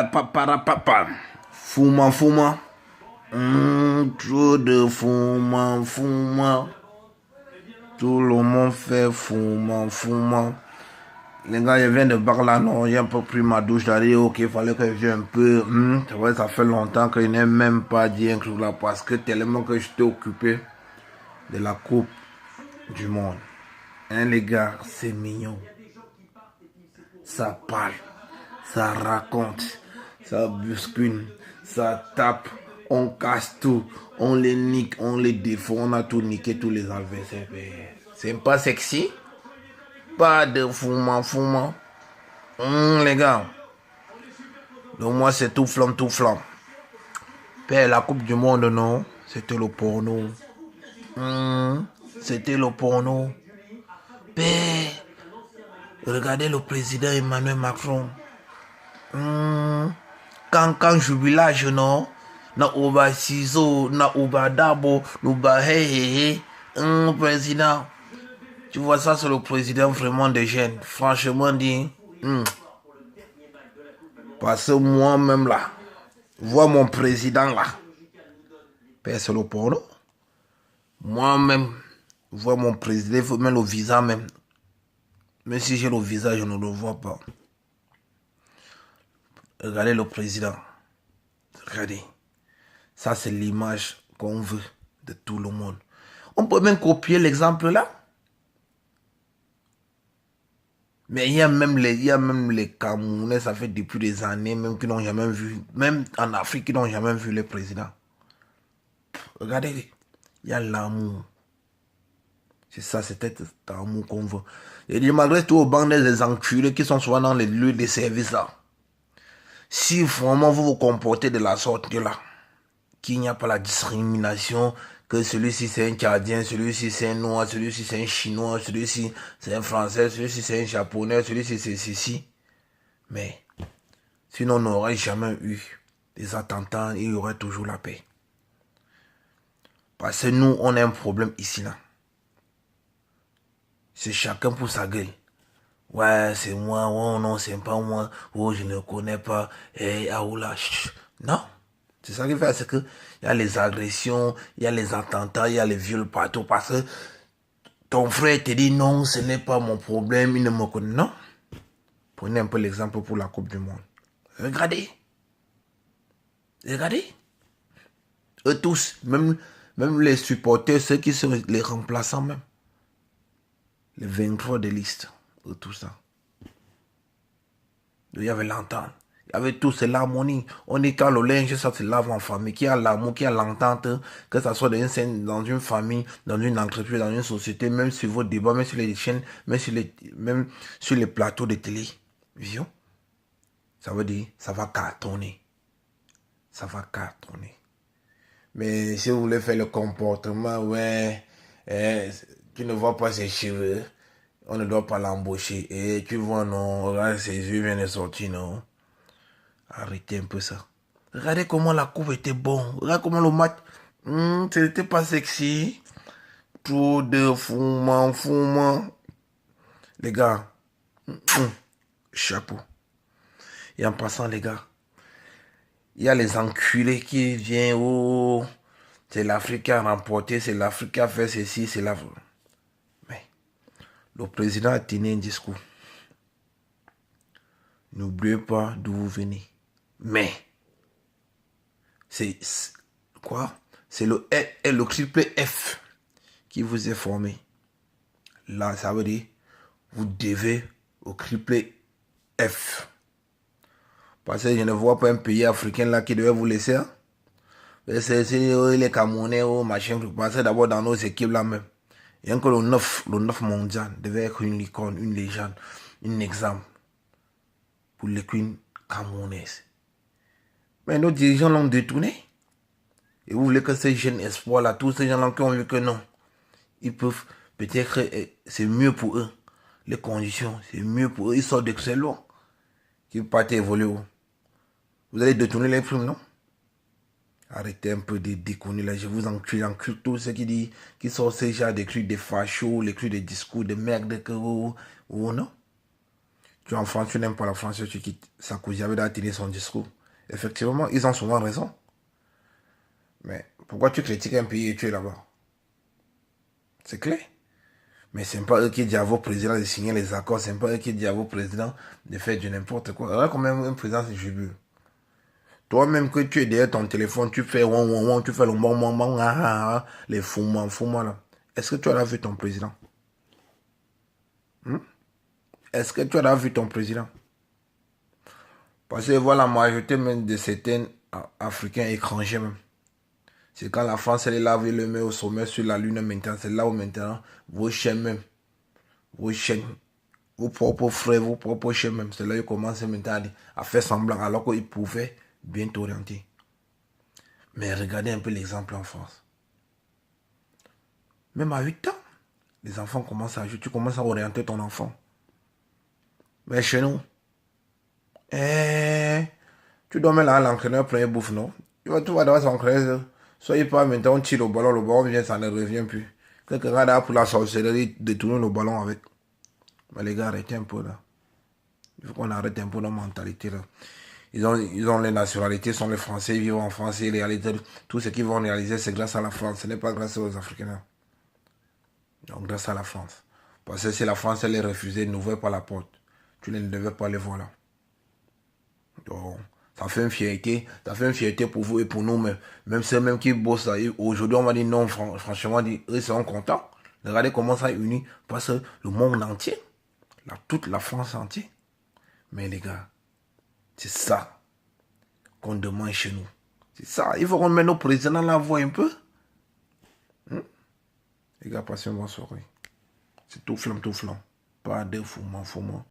Papa. Fuma. Trop de fuma. Tout le monde fait fuma. Les gars, je viens de bar là, non, j'ai un peu pris ma douche d'aller, ok, il fallait que je vienne un peu. C'est vrai, ça fait longtemps que je n'ai même pas dit un truc là parce que tellement que j'étais occupé de la Coupe du Monde. Hein, les gars, c'est mignon. Ça parle, ça raconte, ça bouscule, ça tape, on casse tout, on les nique, on les défend, on a tout niqué, tous les adversaires. C'est pas sexy? Pas de fuma. Les gars, donc moi c'est tout flamme. Père, la Coupe du Monde, non, c'était le porno. C'était le porno. Père, regardez le président Emmanuel Macron. Quand je village, non, na oba ciseau, na oba dabo, n'oba hey. Président, tu vois ça, c'est le président vraiment des jeunes. Franchement dit, parce que moi-même là, vois mon président là, père, c'est le porno. Moi-même, vois mon président, il faut même le visa même. Même si j'ai le visa, je ne le vois pas. Regardez le président. Regardez. Ça, c'est l'image qu'on veut de tout le monde. On peut même copier l'exemple là. Mais il y a même les Camerounais, ça fait depuis des années, même qui n'ont jamais vu, même en Afrique, qui n'ont jamais vu le président. Regardez, il y a l'amour. C'est ça, c'est cet amour qu'on veut. Et je m'adresse tout aux bandes des enculés qui sont souvent dans les lieux de service là. Si vraiment vous vous comportez de la sorte là, qu'il n'y a pas la discrimination, que celui-ci c'est un Tchadien, celui-ci c'est un Noir, celui-ci c'est un Chinois, celui-ci c'est un Français, celui-ci c'est un Japonais, celui-ci c'est ceci. Mais sinon on n'aurait jamais eu des attentats, il y aurait toujours la paix. Parce que nous, on a un problème ici là. C'est chacun pour sa gueule. Ouais, c'est moi, oh non, c'est pas moi, oh je ne connais pas, hey, aoula, non. C'est ça qui fait, c'est que il y a les agressions, il y a les attentats, il y a les viols partout, parce que ton frère te dit non, ce n'est pas mon problème, il ne me connaît, non. Prenez un peu l'exemple pour la Coupe du Monde. Regardez. Eux tous, même les supporters, ceux qui sont les remplaçants même. Les 23 de liste, tout ça. Il y avait l'entente. Il y avait tout, c'est l'harmonie. On dit quand le linge, ça se lave en famille. Qui a l'amour, qui a l'entente, que ce soit dans une famille, dans une entreprise, dans une société, même sur vos débats, même sur les chaînes, même sur les plateaux de télévision. Ça veut dire, ça va cartonner. Mais si vous voulez faire le comportement, ouais, tu ne vois pas ses cheveux, on ne doit pas l'embaucher. Et tu vois, non, regarde, ses yeux viennent de sortir, non. Arrêtez un peu ça. Regardez comment la coupe était bon. Regardez comment le match, c'était pas sexy. Trop de fuma. Les gars, chapeau. Et en passant, les gars, il y a les enculés qui viennent, oh, c'est l'Afrique qui a remporté, c'est l'Afrique qui a fait ceci, c'est l'Afrique. Mais le président a tenu un discours. N'oubliez pas d'où vous venez. Mais, c'est quoi? C'est le triple F qui vous est formé. Là, ça veut dire, vous devez au triple F. Parce que je ne vois pas un pays africain là qui devait vous laisser. Hein? C'est les Camerounais ou machin. Parce que d'abord dans nos équipes là même. Et encore le 9 mondial devait être une icône, une légende, un exemple pour l'équipe camerounaise. Mais nos dirigeants l'ont détourné. Et vous voulez que ces jeunes espoirs là, tous ces gens là qui ont vu que non, ils peuvent, peut-être c'est mieux pour eux. Les conditions, c'est mieux pour eux. Ils sortent d'excellents. Qu'ils partent évoluer. Vous allez détourner les primes, non? Arrêtez un peu de déconner là. Je vous encule tous ceux qui sortent ces gens des trucs de fachos, les trucs de discours de merde que ou non. Tu es en France, tu n'aimes pas la France, tu quittes. Sarkozy avait tenu son discours. Effectivement, ils ont souvent raison. Mais pourquoi tu critiques un pays et tu es là-bas? C'est clair. Mais ce n'est pas eux qui disent à vos présidents de signer les accords, ce n'est pas eux qui disent à vos présidents de faire du n'importe quoi. Regarde quand même un président, c'est jubile. Toi-même que tu es derrière ton téléphone, tu fais tu fais le les foumans là. Est-ce que tu as vu ton président? Est-ce que tu as vu ton président? Parce que voilà, la majorité même de certains Africains étrangers même. C'est quand la France, elle est là, elle le met au sommet sur la lune maintenant. C'est là où maintenant, vos chaînes même, vos chaînes, vos propres frères, vos propres chaînes même, c'est là qu'ils commencent maintenant à faire semblant alors qu'ils pouvaient bien t'orienter. Mais regardez un peu l'exemple en France. Même à 8 ans, les enfants commencent à jouer, tu commences à orienter ton enfant. Mais chez nous, tu dois mettre là l'entraîneur premier bouffe, non? Tu vas devoir s'entraîner. Soyez pas maintenant, on tire le ballon vient, ça ne revient plus. Quelqu'un a pour la sorcellerie de tourner le ballon avec. Mais les gars, arrêtez un peu là. Il faut qu'on arrête un peu nos mentalités là. Ils ont les nationalités, sont les Français, ils vivent en France, et réalité, tout ce qu'ils vont réaliser, c'est grâce à la France. Ce n'est pas grâce aux Africains. Là. Donc, grâce à la France. Parce que si la France, elle est refusée, n'ouvrait pas la porte. Tu ne devais pas les voir là. Donc, ça fait une fierté pour vous et pour nous, même ceux même qui bossent là. Aujourd'hui, on va dire non, franchement, eux seront contents. Regardez comment ça unit, parce que le monde entier, toute la France entière. Mais les gars, c'est ça qu'on demande chez nous. C'est ça. Il faut qu'on mette nos présidents la voix un peu. Les gars, passez une bonne soirée. C'est tout flamme. Pas de fumant.